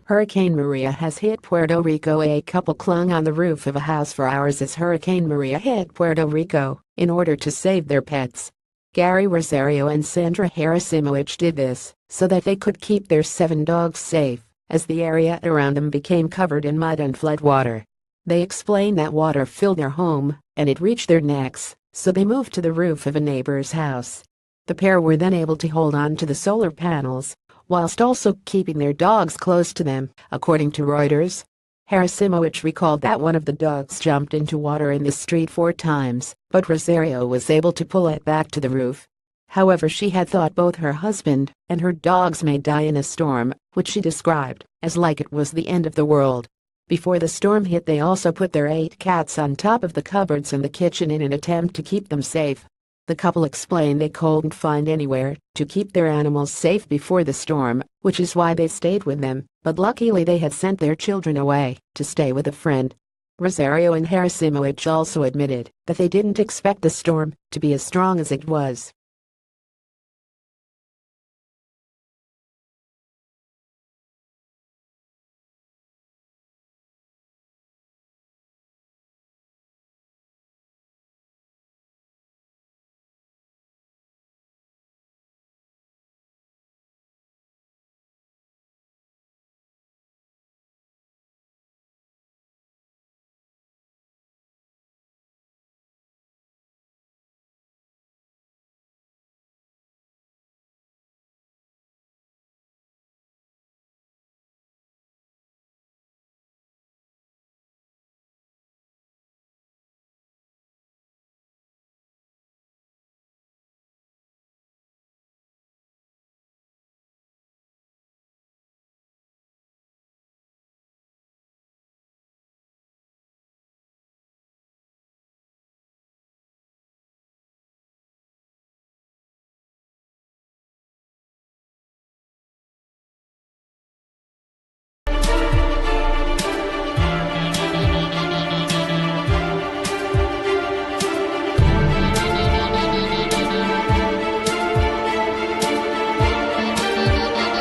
Hurricane Maria has hit Puerto Rico. A couple clung on the roof of a house for hours as Hurricane Maria hit Puerto Rico in order to save their pets. Gary Rosario and Sandra Harasimowicz did this so that they could keep their 7 dogs safe, as the area around them became covered in mud and floodwater. They explained that water filled their home and it reached their necks, so they moved to the roof of a neighbor's house. The pair were then able to hold on to the solar panels, whilst also keeping their dogs close to them, according to Reuters. Harasimowicz recalled that one of the dogs jumped into water in the street 4 times, but Rosario was able to pull it back to the roof. However, she had thought both her husband and her dogs may die in a storm, which she described as like it was the end of the world. Before the storm hit, they also put their 8 cats on top of the cupboards in the kitchen in an attempt to keep them safe. The couple explained they couldn't find anywhere to keep their animals safe before the storm, which is why they stayed with them, but luckily they had sent their children away to stay with a friend. Rosario and Harasimowicz also admitted that they didn't expect the storm to be as strong as it was.